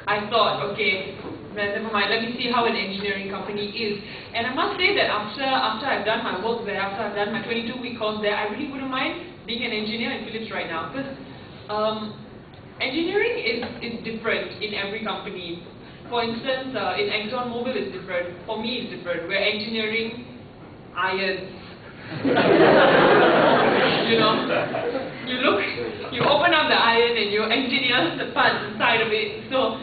I thought, okay, never mind, let me see how an engineering company is. And I must say that after I've done my work there, after I've done my 22-week course there, I really wouldn't mind being an engineer in Philips right now, because engineering is different in every company. For instance, in ExxonMobil it's different, for me it's different. We're engineering irons. You know, you open up the iron and you engineer the parts inside of it. So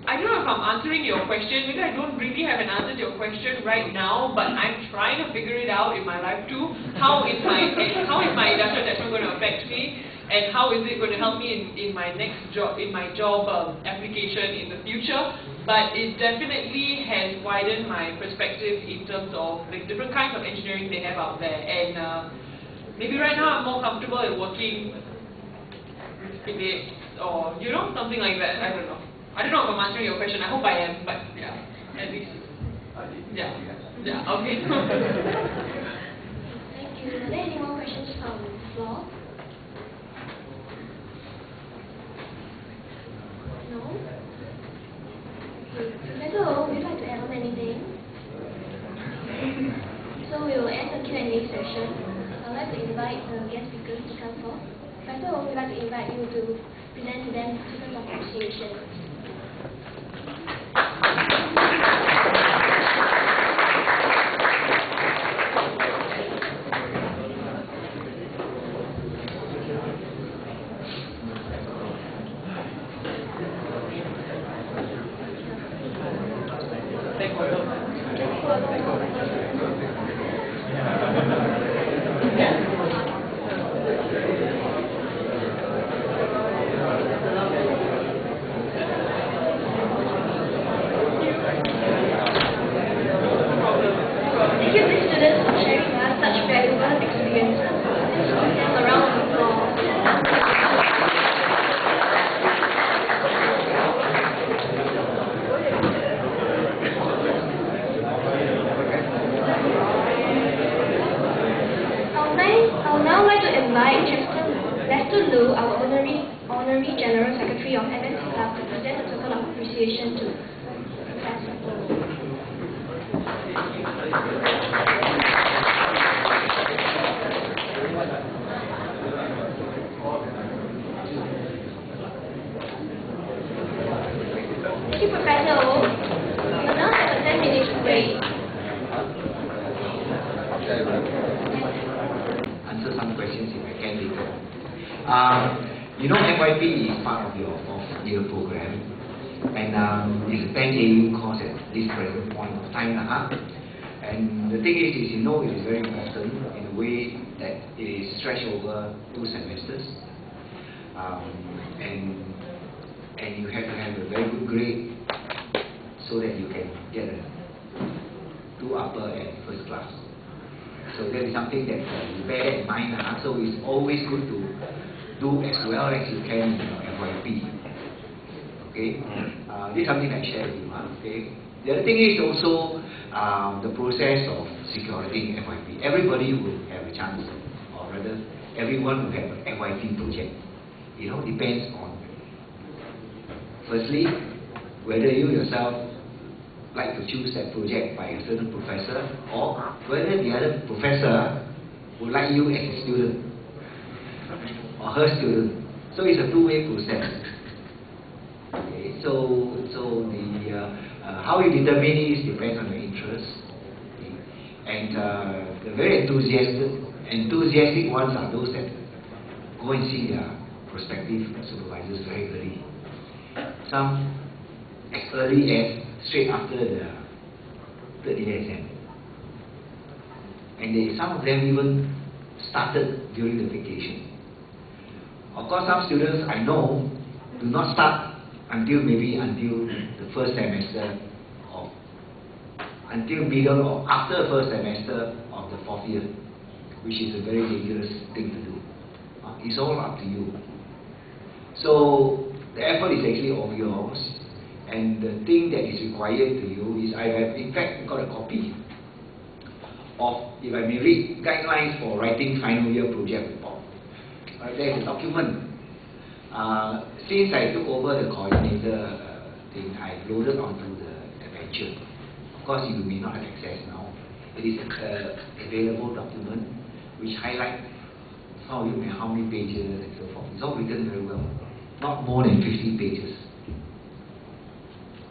I don't know if I'm answering your question. Maybe I don't really have an answer to your question right now, but I'm trying to figure it out in my life too. How is my industrial attachment going to affect me, and how is it going to help me in my next job, in my job application in the future? But it definitely has widened my perspective in terms of the different kinds of engineering they have out there. And maybe right now I'm more comfortable in working with Philips or something like that. I don't know. I don't know if I'm answering your question. I hope I am, but yeah, at least. Yeah. Okay. Thank you. Are there any more questions from the floor? No? Okay. Professor O, would you like to add on anything? So we will end the Q&A session. I'd like to invite the guest speakers to come forward. Professor O, we'd like to invite you to present to them tokens of appreciation. Honorary General Secretary of MSE Club, to present a token of appreciation to Professor O. Thank you, Professor O. We will now have a 10-minute break. Answer some questions if I can later. FYP is part of your fourth-year program, and it's a 10 AU course at this present point of time. And the thing is it is very important in a way that it is stretched over 2 semesters, and you have to have a very good grade so that you can get a 2 upper at first class. So that is something that you bear in mind. So it's always good to do as well as you can in your FYP. Okay? This is something I share with you. Okay? The other thing is also the process of securing FYP. Everybody will have a chance, or rather, everyone will have an FYP project. Depends on, firstly, whether you yourself like to choose that project by a certain professor, or whether the other professor would like you as a student or her student. So it's a two-way process. Okay, so the how you determine it depends on your interest. Okay. And the very enthusiastic ones are those that go and see their prospective supervisors very early. Some as early as straight after the third year exam. And some of them even started during the vacation. Of course, some students I know do not start until the first semester, or until middle or after the first semester of the fourth year, which is a very dangerous thing to do. It's all up to you. So the effort is actually all yours, and the thing that is required to you is, I have in fact got a copy of, if I may read, guidelines for writing final year project report. There is a document Since I took over the coordinator thing, I loaded onto the adventure. Of course, you may not have access now. It is an available document which highlights some of you may how many pages and so forth. It's all written very well. Not more than 50 pages.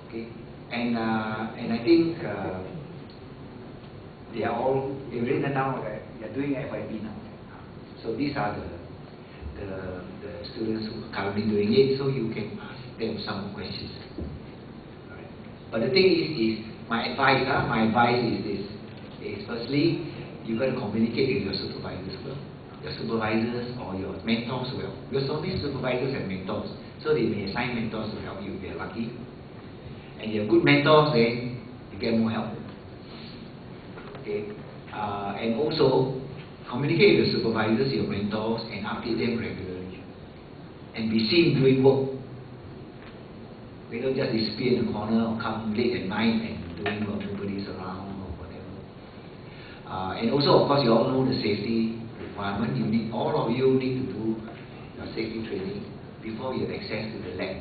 Okay, and I think they are all written now. They are doing FYP now. So these are the students who are currently doing it. So you can ask them some questions. Right. But the thing is my advice is this: is firstly, you got to communicate with your supervisors well. Your supervisors or your mentors well. Because so many supervisors have mentors, so they may assign mentors to help you if they're lucky. And you have good mentors, then you get more help. Okay, and also communicate with your supervisors, your mentors, and update them regularly. And be seen doing work. They don't just disappear in the corner or come late at night and doing what nobody's around or whatever. And also, of course, you all know the safety requirement. All of you need to do your safety training before you have access to the lab.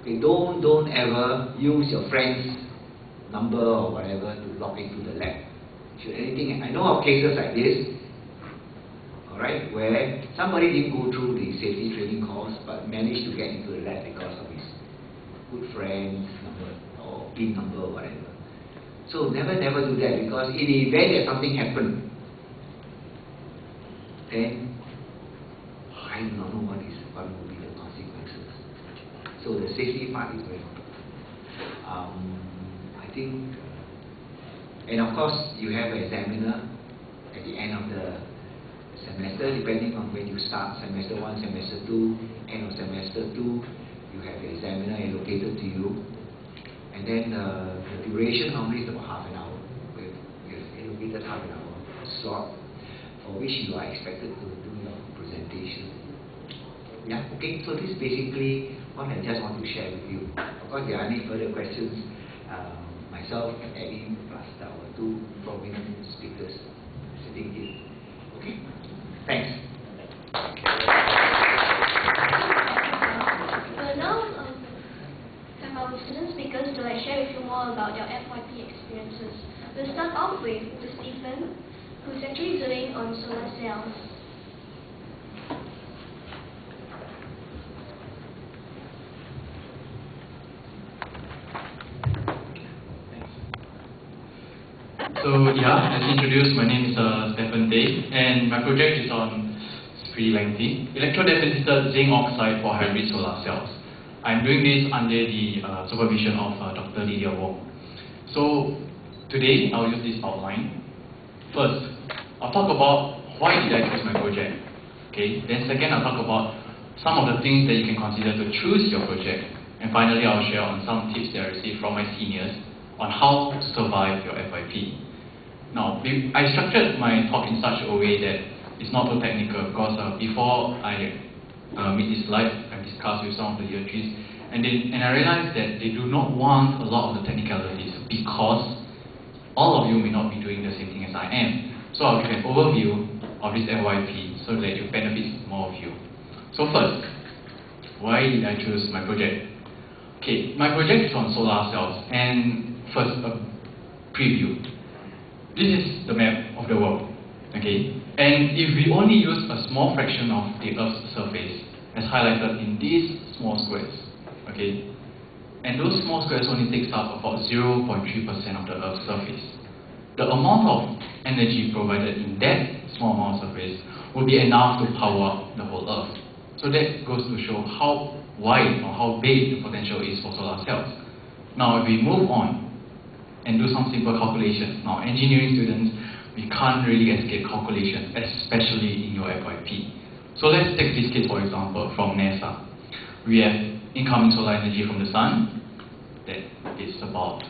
Okay, don't ever use your friend's number or whatever to log into the lab. Should anything, I know of cases like this, alright, where somebody didn't go through the safety training course but managed to get into the lab because of his good friend's number or PIN number or whatever. So never do that, because in the event that something happened, then I do not know what will be the consequences. So the safety part is very important. I think, and of course you have an examiner at the end of the semester, depending on when you start, semester 1, semester 2, end of semester 2, you have the examiner allocated to you. And then the duration normally is about half an hour. We have allocated half an hour slot for which you are expected to do your presentation. Yeah, okay, so this is basically what I just want to share with you. Of course, there are any further questions, myself and Eddie plus our two prominent speakers sitting here. Okay, thanks. Now, our student speakers to share with you more about their FYP experiences. We'll start off with Stephen, who's actually doing on solar cells. So yeah, as introduced, my name is Stephen Day, and my project is on, it's pretty lengthy, electrodeposited zinc oxide for hybrid solar cells. I'm doing this under the supervision of Dr. Lydia Wong. So today, I'll use this outline. First, I'll talk about why did I choose my project. Okay. Then second, I'll talk about some of the things that you can consider to choose your project. And finally, I'll share on some tips that I received from my seniors on how to survive your FYP. Now, I structured my talk in such a way that it's not too technical, because before I meet this slide, I discussed with some of the year 3s, and I realized that they do not want a lot of the technicalities, because all of you may not be doing the same thing as I am. So I'll give an overview of this FYP so that it benefits more of you. So first, why did I choose my project? Okay, my project is on solar cells, and first a preview. This is the map of the world, okay? And if we only use a small fraction of the Earth's surface, as highlighted in these small squares, okay? And those small squares only takes up about 0.3% of the Earth's surface. The amount of energy provided in that small amount of surface will be enough to power the whole Earth. So that goes to show how wide or how big the potential is for solar cells. Now, if we move on and do some simple calculations. Now, engineering students, we can't really escape calculations, especially in your FYP. So let's take this case, for example, from NASA. We have incoming solar energy from the sun. That is about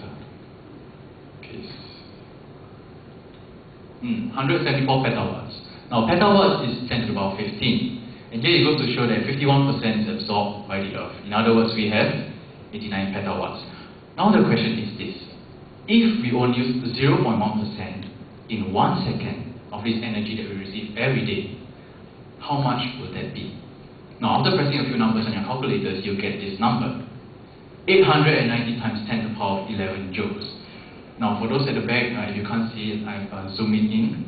174 petawatts. Now, petawatts is 10 to the power 15. And here it goes to show that 51% is absorbed by the Earth. In other words, we have 89 petawatts. Now the question is this. If we only use 0.1% in 1 second of this energy that we receive every day, how much will that be? Now, after pressing a few numbers on your calculators, you get this number. 890 times 10 to the power of 11 joules. Now, for those at the back, if you can't see it, I've zoomed it in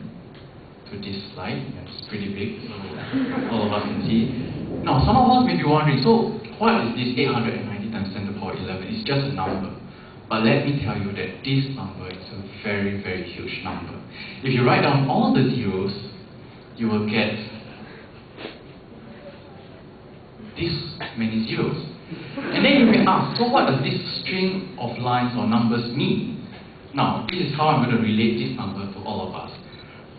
to this slide. Yeah, it's pretty big, so all of us can see. Now, some of us may be wondering, so what is this 890 times 10 to the power of 11? It's just a number. But let me tell you that this number is a very, very huge number. If you write down all the zeros, you will get this many zeros. And then you may ask, so what does this string of lines or numbers mean? Now, this is how I'm going to relate this number to all of us.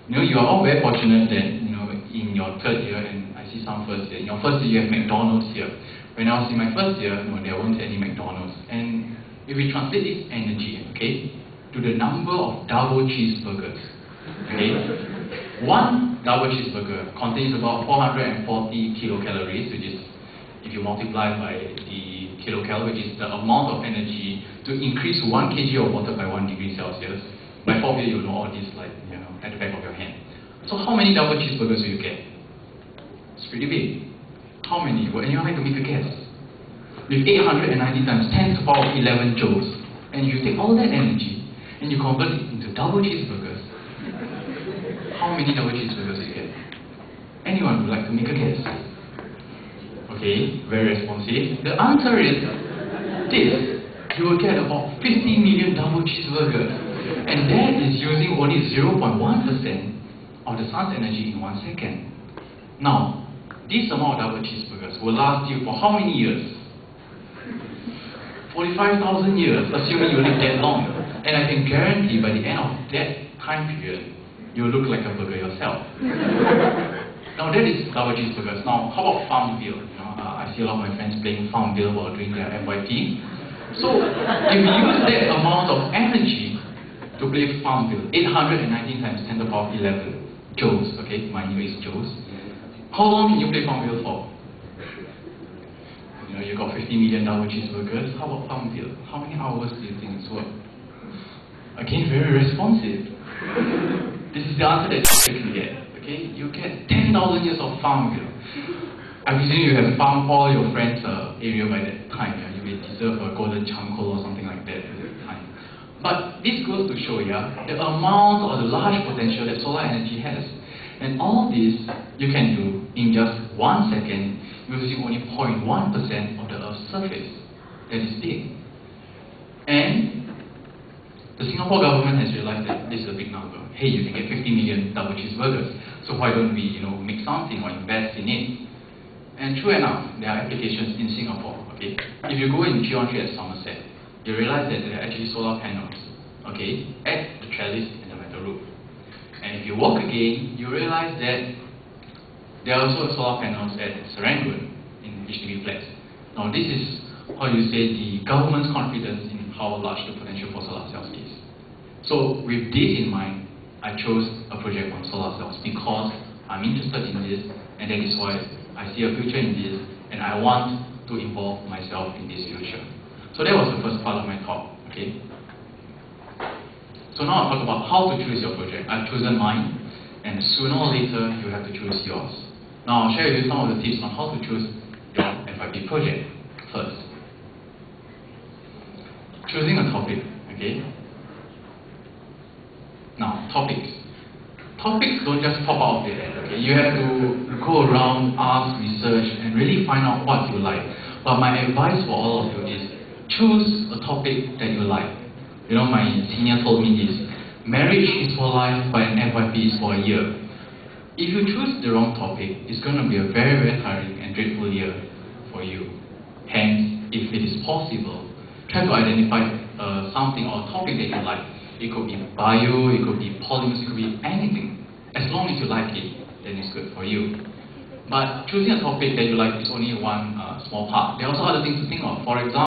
You are all very fortunate that, in your third year, and I see some first year, in your first year you have McDonald's here. When I was in my first year, there weren't any McDonald's. And if we translate this energy, okay, to the number of double cheeseburgers, okay, one double cheeseburger contains about 440 kilocalories, which is, if you multiply by the kilocalorie, which is the amount of energy to increase 1 kg of water by 1 degree Celsius. By 4th year, you know all this, at the back of your hand. So how many double cheeseburgers do you get? It's pretty big. How many? Well, and you like to make a guess. With 890 times 10 to the power of 11 joules, and you take all that energy and you convert it into double cheeseburgers, how many double cheeseburgers do you get? Anyone would like to make a guess? Okay, very responsive. The answer is this. You will get about 50 million double cheeseburgers. And that is using only 0.1% of the sun's energy in 1 second. Now, this amount of double cheeseburgers will last you for how many years? 45,000 years, assuming you live that long. And I can guarantee by the end of that time period, you will look like a burger yourself. Now that is double cheeseburgers. Now, how about Farmville? I see a lot of my friends playing Farmville while doing their FYP. So, if you use that amount of energy to play Farmville, 819 times 10 to the power of 11 joules, okay, my new is joules. How long can you play Farmville for? You got 50 million double cheeseburgers. How about Farmville? How many hours do you think it's worth? Again, very responsive. This is the answer that you can get. Okay, you get 10,000 years of Farmville. I presume you have farmed all your friends' area by that time. You may deserve a golden charcoal or something like that at that time. But this goes to show the amount or the large potential that solar energy has. And all this you can do in just 1 second using only 0.1% of the Earth's surface. That is big. And the Singapore government has realized that this is a big number. Hey, you can get 50 million double cheeseburgers. So why don't we, make something or invest in it? And true enough, there are applications in Singapore. Okay, if you go in 313 at Somerset, you realize that there are actually solar panels, okay, at the trellis and the metal roof. And if you walk again, you realize that there are also solar panels at Serangoon in HDB flats. Now this is how you say the government's confidence in how large the potential for solar cells is. So with this in mind, I chose a project on solar cells because I'm interested in this, and that is why I see a future in this, and I want to involve myself in this future. So that was the first part of my talk, okay? So now I'll talk about how to choose your project. I've chosen mine, and sooner or later you have to choose yours. Now I'll share with you some of the tips on how to choose your FYP project. First, choosing a topic, okay? Now, topics. Topics don't just pop out of the air, okay? You have to go around, ask, research, and really find out what you like. But my advice for all of you is, choose a topic that you like. My senior told me this, marriage is for life, but an FYP is for a year. If you choose the wrong topic, it's going to be a very, very tiring and dreadful year for you. Hence, if it is possible, try to identify something or a topic that you like. It could be bio, it could be polymers, it could be anything. As long as you like it, then it's good for you. But choosing a topic that you like is only one small part. There are also other things to think of. For example,